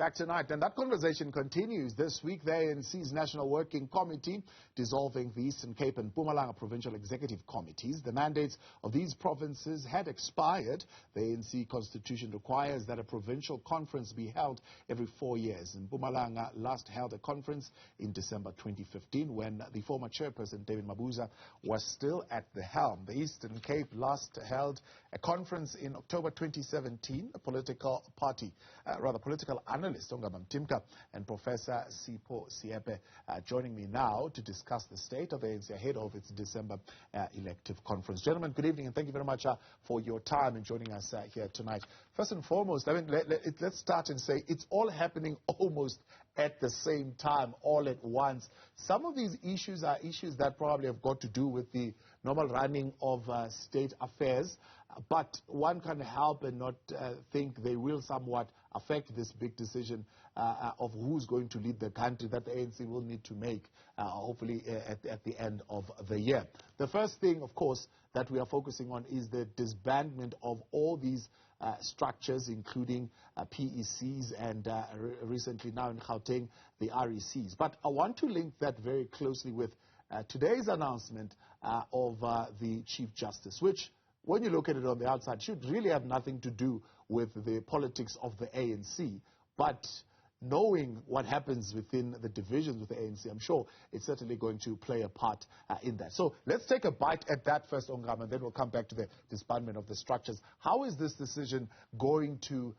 back tonight. And that conversation continues. This week, the ANC's National Working Committee dissolving the Eastern Cape and Mpumalanga provincial executive committees. The mandates of these provinces had expired. The ANC constitution requires that a provincial conference be held every 4 years. And Mpumalanga last held a conference in December 2015 when the former chairperson, David Mabuza, was still at the helm. The Eastern Cape last held a conference in October 2017. A political analyst, Ongama, Mtimka, and Professor Sipho, Seepe, joining me now to discuss the state of ANC ahead of its December elective conference. Gentlemen, good evening, and thank you very much for your time and joining us here tonight. First and foremost, I mean, let's start and say it's all happening almost at the same time, all at once. Some of these issues are issues that probably have got to do with the normal running of state affairs, but one can't help and not think they will somewhat affect this big decision of who's going to lead the country that the ANC will need to make, hopefully at the end of the year. The first thing, of course, that we are focusing on is the disbandment of all these structures, including PECs and recently now in Gauteng, the RECs. But I want to link that very closely with today's announcement of the Chief Justice, which, when you look at it on the outside, should really have nothing to do with the politics of the ANC. But knowing what happens within the divisions with the ANC, I'm sure it's certainly going to play a part in that. So let's take a bite at that first, Ongama, and then we'll come back to the disbandment of the structures. How is this decision going to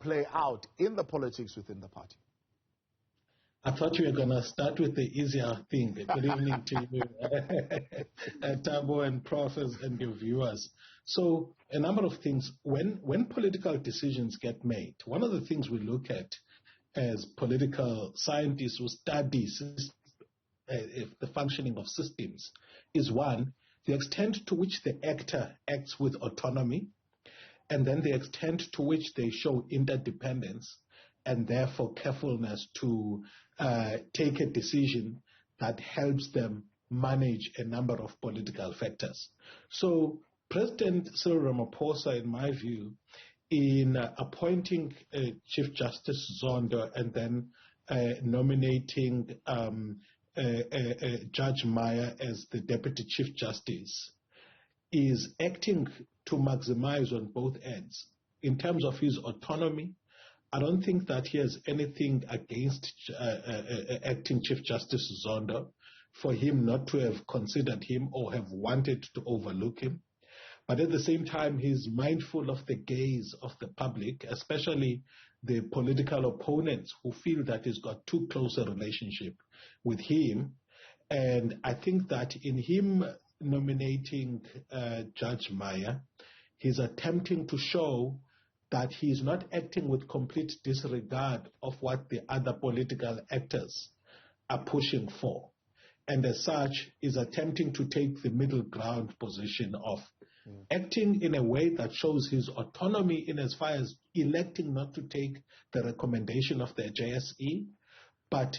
play out in the politics within the party? I thought you were going to start with the easier thing. Good evening to you, Tabo and Profs and your viewers. So a number of things. When political decisions get made, one of the things we look at as political scientists who study the functioning of systems is, one, the extent to which the actor acts with autonomy, and then the extent to which they show interdependence, and therefore carefulness to take a decision that helps them manage a number of political factors. So President Cyril Ramaphosa, in my view, in appointing Chief Justice Zondo and then nominating Judge Maya as the Deputy Chief Justice, is acting to maximize on both ends. In terms of his autonomy, I don't think that he has anything against acting Chief Justice Zondo for him not to have considered him or have wanted to overlook him. But at the same time, he's mindful of the gaze of the public, especially the political opponents who feel that he's got too close a relationship with him. And I think that in him nominating Judge Maya, he's attempting to show that he is not acting with complete disregard of what the other political actors are pushing for. And as such, is attempting to take the middle ground position of acting in a way that shows his autonomy in as far as electing not to take the recommendation of the JSE, but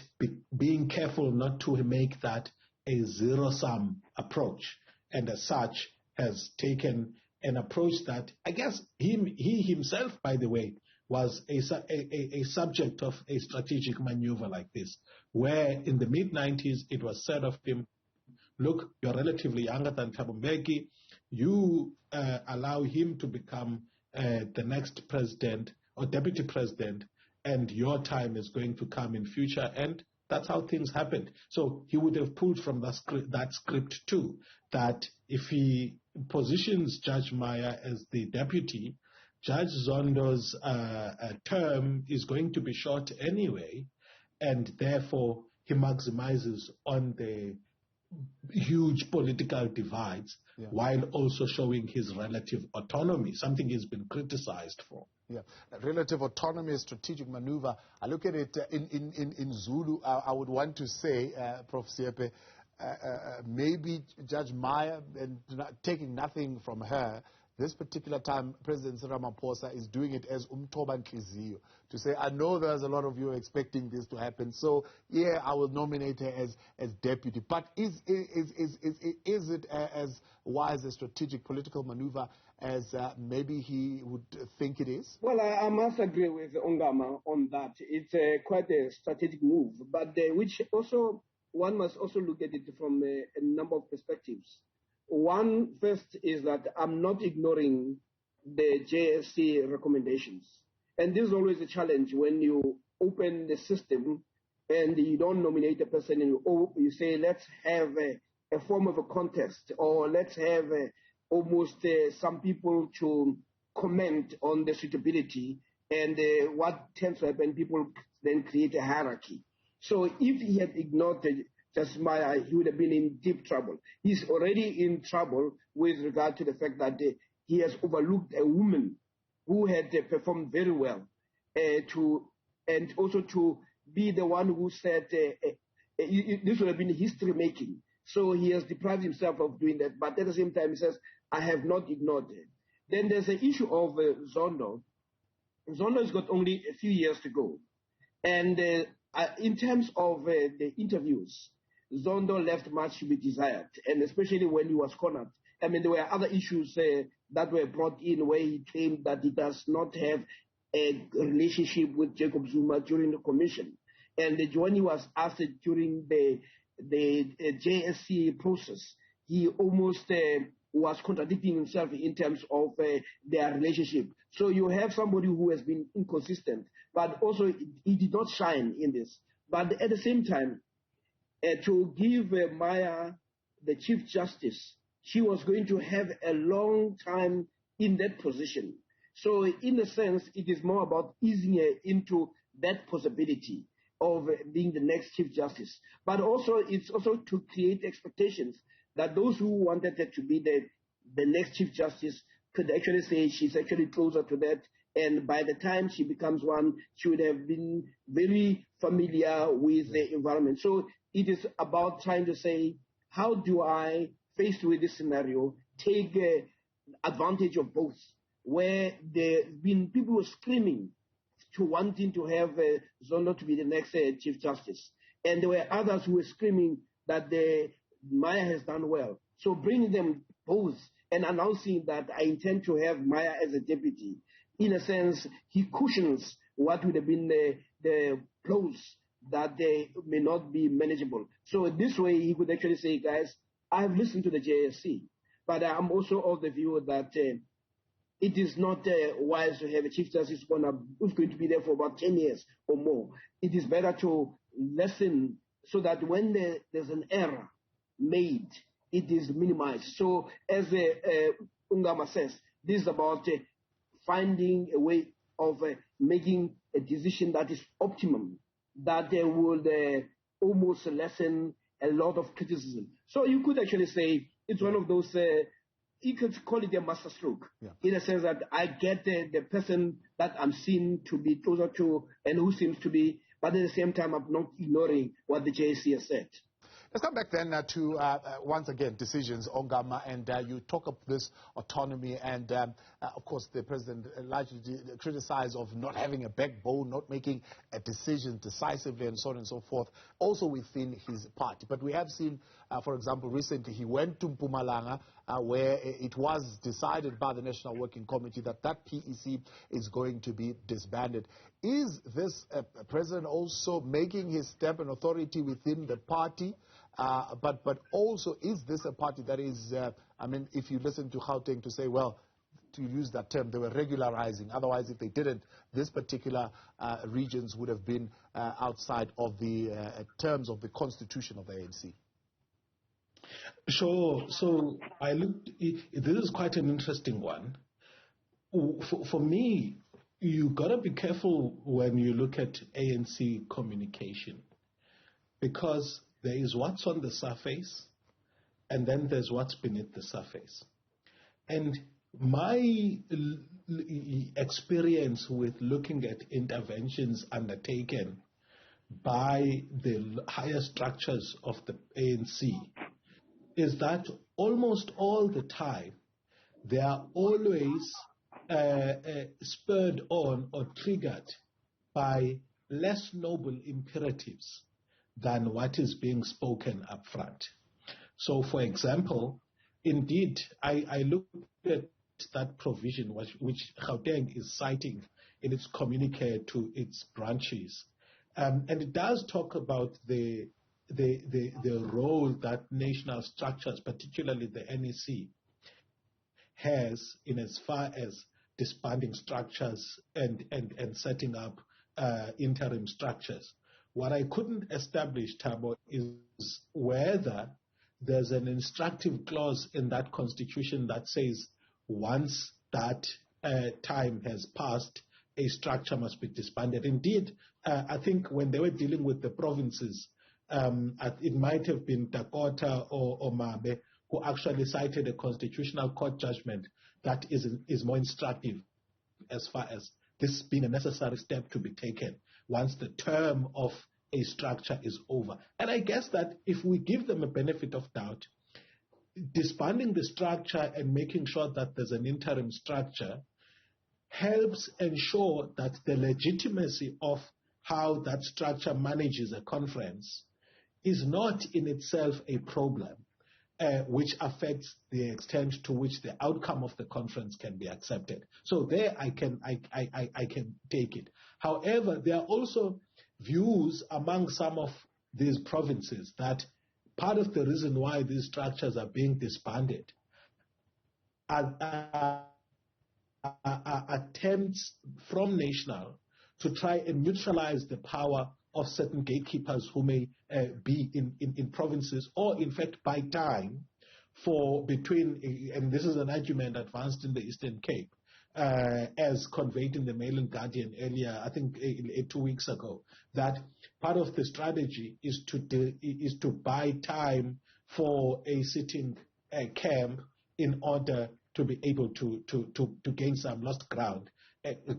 being careful not to make that a zero-sum approach. And as such, has taken an approach that, I guess, he himself, by the way, was a subject of a strategic maneuver like this, where in the mid-90s it was said of him, look, you're relatively younger than Thabo Mbeki, you allow him to become the next president or deputy president, and your time is going to come in future, and that's how things happened. So he would have pulled from that script too, that if he positions Judge Maya as the deputy, Judge Zondo's term is going to be short anyway, and therefore he maximizes on the huge political divides while also showing his relative autonomy, something he's been criticized for. Yeah, relative autonomy, strategic maneuver. I look at it in Zulu. I would want to say, Prof. Seepe, maybe Judge Maya, and taking nothing from her, this particular time, President Ramaphosa is doing it as umthoba nhliziyo, to say, I know there's a lot of you expecting this to happen, so yeah, I will nominate her as deputy. But is it as wise a strategic political maneuver as maybe he would think it is? Well, I must agree with Ongama on that. It's quite a strategic move, but which also one must also look at it from a number of perspectives. One first is that I'm not ignoring the JSC recommendations. And this is always a challenge when you open the system and you don't nominate a person and you say, let's have a form of a contest, or let's have almost some people to comment on the suitability, and what tends to happen, people then create a hierarchy. So if he had ignored Justice Maya, he would have been in deep trouble. He's already in trouble with regard to the fact that he has overlooked a woman who had performed very well, and also to be the one who said this would have been history making. So he has deprived himself of doing that. But at the same time, he says, I have not ignored it. Then there's the issue of Zondo. Zondo has got only a few years to go. And in terms of the interviews, Zondo left much to be desired, and especially when he was cornered. I mean, there were other issues that were brought in where he claimed that he does not have a relationship with Jacob Zuma during the commission. And when he was asked during the JSC process, he almost was contradicting himself in terms of their relationship. So you have somebody who has been inconsistent, but also he did not shine in this. But at the same time, to give Maya the Chief Justice, she was going to have a long time in that position. So in a sense, it is more about easing her into that possibility of being the next Chief Justice. But also, it's also to create expectations that those who wanted her to be the next Chief Justice could actually say she's actually closer to that. And by the time she becomes one, she would have been very familiar with the environment. So it is about trying to say, how do I, faced with this scenario, take advantage of both, where there have been people who are screaming to wanting to have Zondo to be the next Chief Justice. And there were others who were screaming that Maya has done well. So bringing them both and announcing that I intend to have Maya as a deputy, in a sense, he cushions what would have been the blows that they may not be manageable. So this way he could actually say, guys, I have listened to the JSC, but I'm also of the view that it is not wise to have a Chief Justice who's going to be there for about 10 years or more. It is better to listen so that when there's an error made, it is minimized. So as Ongama says, this is about finding a way of making a decision that is optimum, that will almost lessen a lot of criticism. So you could actually say it's one of those, you could call it a masterstroke, in a sense that I get the person that I'm seen to be closer to and who seems to be, but at the same time I'm not ignoring what the JSC has said. Let's come back then to, once again, decisions, Ongama, and you talk of this autonomy, and of course the president largely criticized of not having a backbone, not making a decision decisively, and so on and so forth, also within his party. But we have seen, for example, recently he went to Mpumalanga, where it was decided by the National Working Committee that PEC is going to be disbanded. Is this president also making his stamp and authority within the party? But also, is this a party that is, I mean, if you listen to Gauteng to say, well, to use that term, they were regularizing. Otherwise, if they didn't, this particular regions would have been outside of the terms of the constitution of the ANC. Sure. So I looked, this is quite an interesting one. For me, you got to be careful when you look at ANC communication, because there is what's on the surface, and then there's what's beneath the surface. And my experience with looking at interventions undertaken by the higher structures of the ANC is that almost all the time they are always spurred on or triggered by less noble imperatives than what is being spoken up front. So, for example, indeed, I looked at that provision which Gauteng is citing in its communique to its branches. And it does talk about the role that national structures, particularly the NEC, has in as far as disbanding structures and setting up interim structures. What I couldn't establish, Thabo, is whether there's an instructive clause in that constitution that says once that time has passed, a structure must be disbanded. Indeed, I think when they were dealing with the provinces, it might have been Dakota or Mabe who actually cited a constitutional court judgment that is more instructive as far as this being a necessary step to be taken once the term of a structure is over. And I guess that if we give them a benefit of doubt, disbanding the structure and making sure that there's an interim structure helps ensure that the legitimacy of how that structure manages a conference is not in itself a problem, which affects the extent to which the outcome of the conference can be accepted. So there I can take it. However, there are also views among some of these provinces that part of the reason why these structures are being disbanded are attempts from national to try and neutralize the power of certain gatekeepers who may be in provinces, or in fact buy time for between, and this is an argument advanced in the Eastern Cape, as conveyed in the Mail and Guardian earlier, I think 2 weeks ago, that part of the strategy is to buy time for a sitting camp in order to be able to gain some lost ground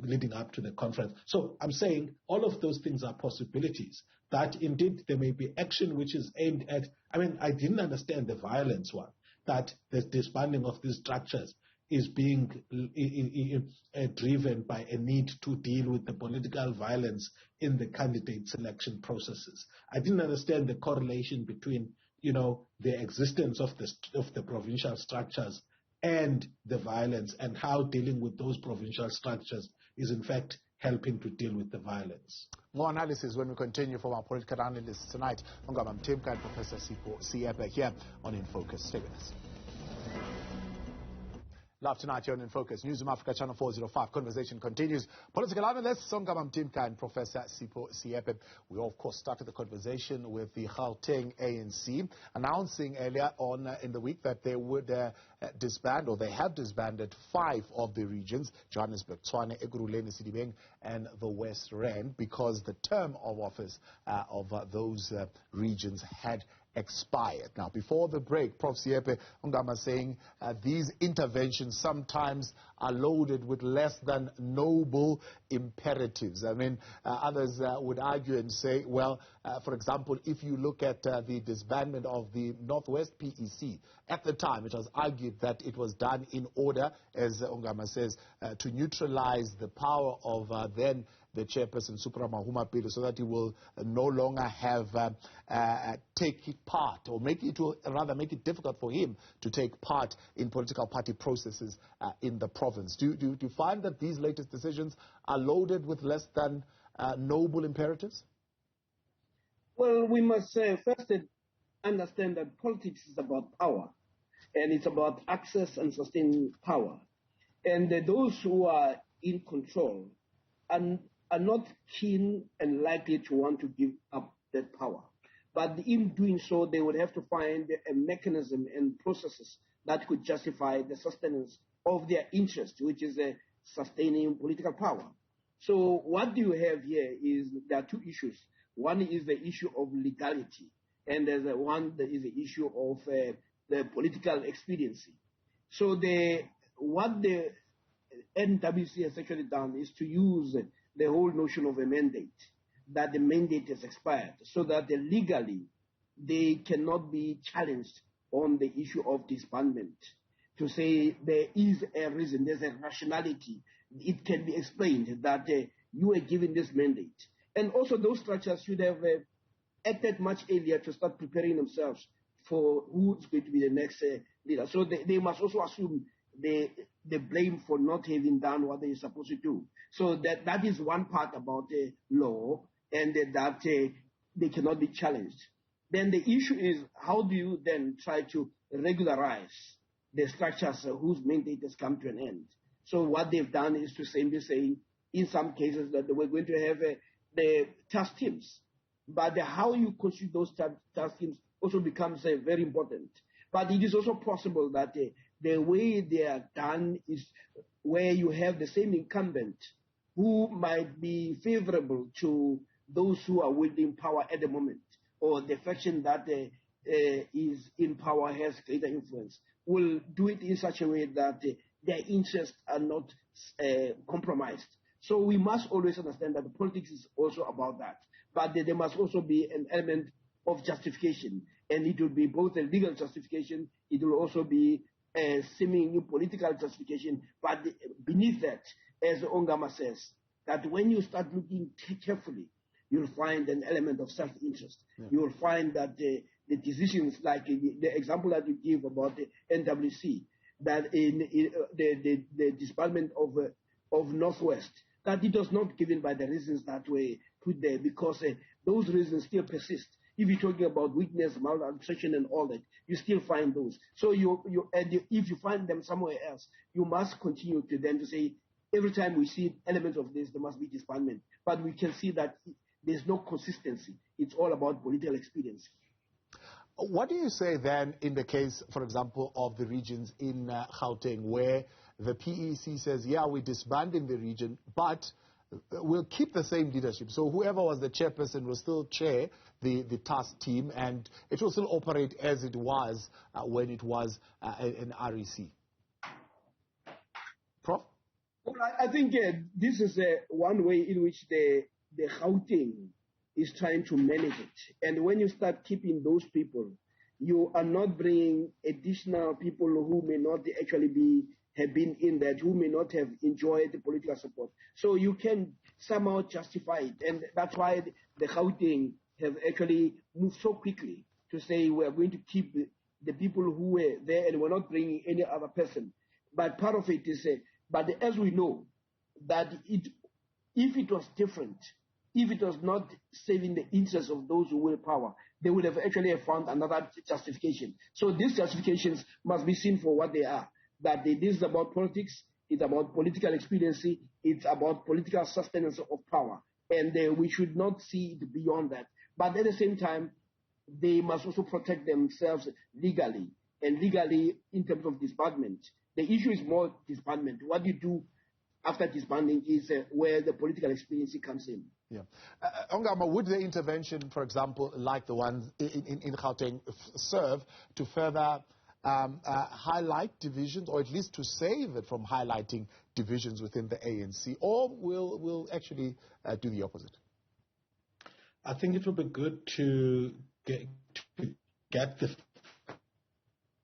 leading up to the conference. So I'm saying all of those things are possibilities, that indeed there may be action which is aimed at, I didn't understand the violence one, that the disbanding of these structures is being driven by a need to deal with the political violence in the candidate selection processes. I didn't understand the correlation between, the existence of the provincial structures and the violence, and how dealing with those provincial structures is in fact helping to deal with the violence. More analysis when we continue from our political analysts tonight. Ongama, Mtimka and Professor Seepe here on In Focus. Stay with us. Live tonight here on In Focus, Newzroom Afrika, Channel 405. Conversation continues. Political analysts, Ongama, Mtimka and Professor Seepe. We, of course, started the conversation with the Gauteng ANC, announcing earlier on in the week that they would disband, or they have disbanded 5 of the regions, Johannesburg, Tshwane, Ekurhuleni, Sedibeng, and the West Rand, because the term of office of those regions had expired. Now, before the break, Prof. Seepe, Ongama saying these interventions sometimes are loaded with less than noble imperatives. Others would argue and say, well, for example, if you look at the disbandment of the Northwest PEC, at the time it was argued that it was done in order, as Ongama says, to neutralize the power of then the chairperson, Supra Mahumapelo, so that he will no longer have take part, or make it difficult for him to take part in political party processes in the province. Do you find that these latest decisions are loaded with less than noble imperatives? Well, we must first understand that politics is about power, and it's about access and sustaining power. And those who are in control are not keen and likely to want to give up that power. But in doing so, they would have to find a mechanism and processes that could justify the sustenance of their interest, which is sustaining political power. So what you have here is there are 2 issues. One is the issue of legality, and there's one that is the issue of the political expediency. So what the NWC has actually done is to use the whole notion of a mandate, that the mandate has expired, so that legally they cannot be challenged on the issue of disbandment. To say there is a reason, there's a rationality, it can be explained that you were given this mandate. And also those structures should have acted much earlier to start preparing themselves for who's going to be the next leader. So they must also assume the the blame for not having done what they're supposed to do. So that is one part about the law, and that they cannot be challenged. Then the issue is, how do you then try to regularize the structures whose mandate has come to an end? So what they've done is to simply say, in some cases, that we're going to have the task teams. But how you constitute those task teams also becomes very important. But it is also possible that the way they are done is where you have the same incumbent who might be favorable to those who are wielding power at the moment, or the faction that is in power has greater influence, will do it in such a way that their interests are not compromised. So we must always understand that politics is also about that. But there must also be an element of justification. And it will be both a legal justification, it will also be a seeming political justification. But beneath that, as Ongama says, that when you start looking carefully, you'll find an element of self-interest. Yeah. You will find that the decisions, like the example that you give about the NWC, that in the disbandment of Northwest, that it was not given by the reasons that were put there, because those reasons still persist. If you're talking about weakness, malnutrition, and all that, you still find those. So if you find them somewhere else, you must continue to then to say, every time we see elements of this, there must be disbandment. But we can see that there's no consistency. It's all about political expediency. What do you say then in the case, for example, of the regions in Gauteng, where the PEC says, yeah, we're disbanding the region, but we'll keep the same leadership. So whoever was the chairperson will still chair the task team, and it will still operate as it was when it was an REC. Prof? Well, I think this is one way in which the Gauteng is trying to manage it. And when you start keeping those people, you are not bringing additional people who may not actually have been in that, who may not have enjoyed the political support. So you can somehow justify it. And that's why the Gauteng have actually moved so quickly to say we are going to keep the people who were there and we're not bringing any other person. But part of it is, but as we know, that if it was different, if it was not saving the interests of those who will power, they would have actually found another justification. So these justifications must be seen for what they are. That this is about politics, it's about political expediency, it's about political sustenance of power. And we should not see it beyond that. But at the same time, they must also protect themselves legally. And legally, in terms of disbandment, the issue is more disbandment. What you do after disbanding is where the political expediency comes in. Yeah. Ongama, would the intervention, for example, like the ones in Gauteng, serve to further highlight divisions, or at least to save it from highlighting divisions within the ANC, or will actually do the opposite? I think it would be good to get the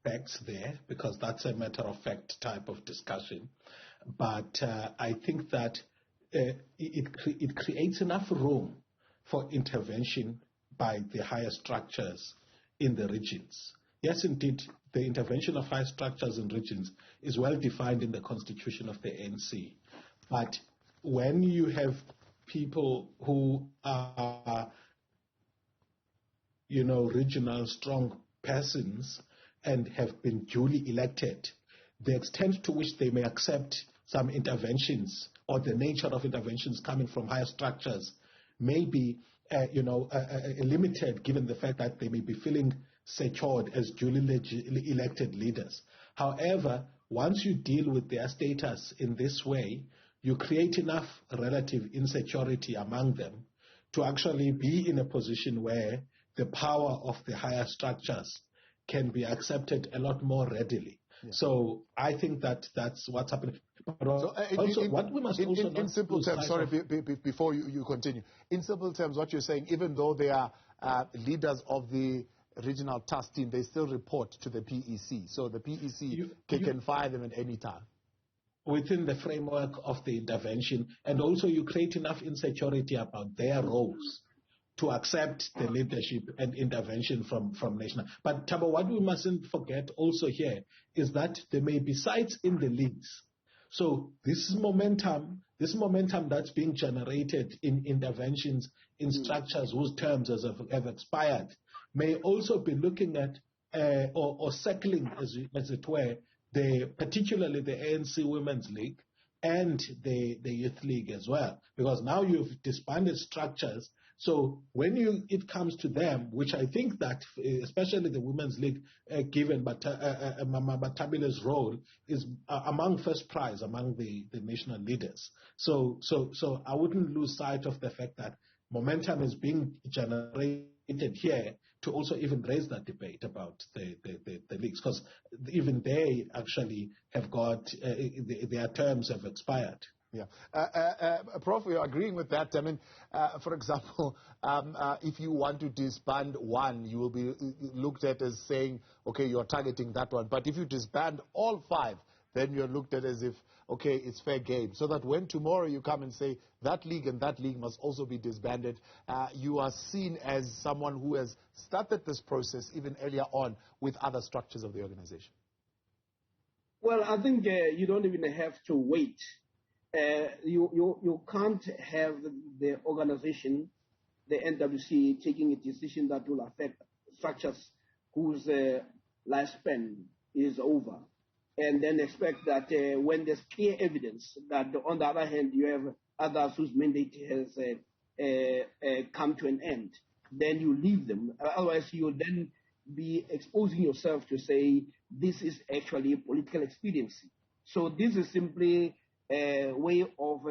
facts there, because that's a matter of fact type of discussion. But I think that it creates enough room for intervention by the higher structures in the regions. Yes, indeed, the intervention of high structures in regions is well defined in the constitution of the ANC. But when you have people who are, regional strong persons and have been duly elected, the extent to which they may accept some interventions or the nature of interventions coming from higher structures may be, limited, given the fact that they may be feeling secured as duly elected leaders. However, once you deal with their status in this way, you create enough relative insecurity among them to actually be in a position where the power of the higher structures can be accepted a lot more readily. Yeah. So I think that's what's happening. But also, what we must also in simple terms, sorry, before you continue. In simple terms, what you're saying, even though they are leaders of the regional task team, they still report to the PEC. So the PEC can fire them at any time. Within the framework of the intervention, and also you create enough insecurity about their roles to accept the leadership and intervention from national. But Thabo, what we mustn't forget also here is that there may be sites in the leagues So this momentum that's being generated in interventions in structures whose terms have expired may also be looking at or circling, as it were, particularly the ANC Women's League and the Youth League as well, because now you've disbanded structures. So when it comes to them, which I think that especially the Women's League, given Matabile's role, is among first prize among the national leaders. So I wouldn't lose sight of the fact that momentum is being generated here to also even raise that debate about the leagues, because even they actually have got their terms have expired. Yeah. Prof, we are agreeing with that. I mean, for example, if you want to disband one, you will be looked at as saying, okay, you're targeting that one. But if you disband all 5, then you're looked at as if, okay, it's fair game. So that when tomorrow you come and say that league and that league must also be disbanded, you are seen as someone who has started this process even earlier on with other structures of the organization. Well, I think you don't even have to wait. You can't have the organization, the NWC, taking a decision that will affect structures whose lifespan is over, and then expect that when there's clear evidence that on the other hand you have others whose mandate has come to an end, then you leave them. Otherwise you'll then be exposing yourself to say this is actually political expediency. So this is simply a way of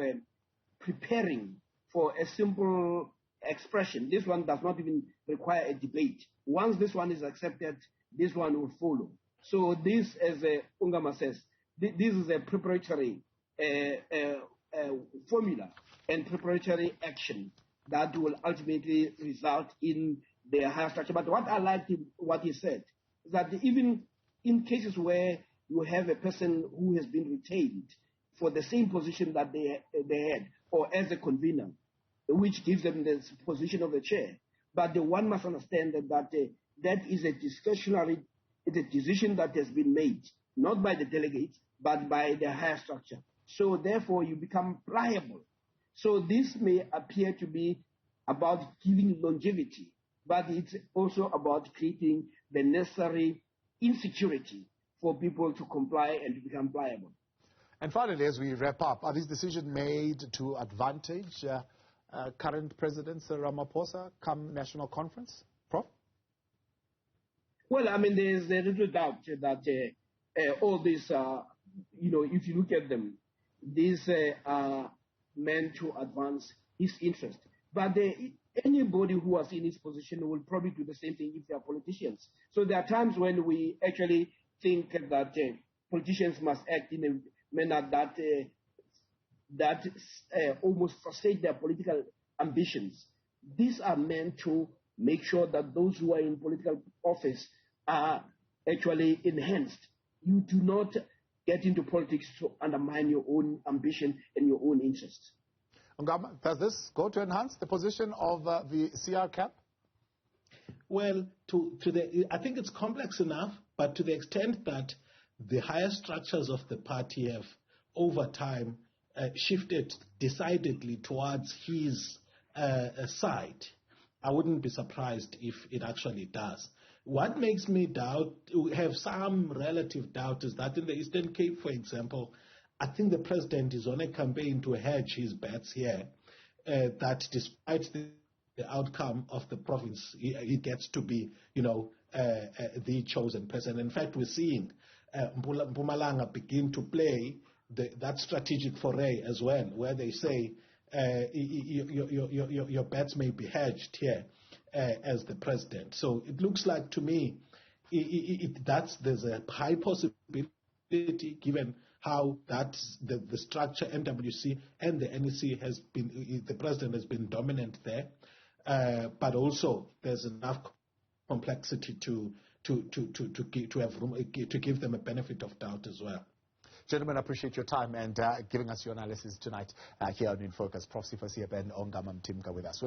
preparing for a simple expression. This one does not even require a debate. Once this one is accepted, this one will follow. So this, as Ongama says, this is a preparatory formula and preparatory action that will ultimately result in the higher structure. But what I liked what he said is that even in cases where you have a person who has been retained for the same position that they had, or as a convener, which gives them the position of the chair, but the one must understand that that is a discretionary, it's a decision that has been made, not by the delegates, but by the higher structure. So therefore you become pliable. So this may appear to be about giving longevity, but it's also about creating the necessary insecurity for people to comply and to become pliable. And finally, as we wrap up, are these decisions made to advantage current President Ramaphosa come national conference? Prof? Well, I mean, there's a little doubt that all these, if you look at them, these are meant to advance his interest. But anybody who was in his position will probably do the same thing if they are politicians. So there are times when we actually think that politicians must act in a manner that almost frustrate their political ambitions. These are meant to make sure that those who are in political office are actually enhanced. You do not get into politics to undermine your own ambition and your own interests. Ongama, does this go to enhance the position of the CR cap? Well, I think it's complex enough, but to the extent that the higher structures of the party have, over time, shifted decidedly towards his side, I wouldn't be surprised if it actually does. What makes me have some relative doubt, is that in the Eastern Cape, for example, I think the president is on a campaign to hedge his bets here, that despite the outcome of the province, he gets to be, the chosen person. In fact, we're seeing Mpumalanga begin to play that strategic foray as well, where they say your bets may be hedged here as the president. So it looks like to me there's a high possibility, given how the structure NWC and the NEC has been, the president has been dominant there, but also there's enough complexity to have room to give them a benefit of doubt as well. Gentlemen, I appreciate your time and giving us your analysis tonight here on In Focus. Prof. Sipho and Ongama Mtimka with us.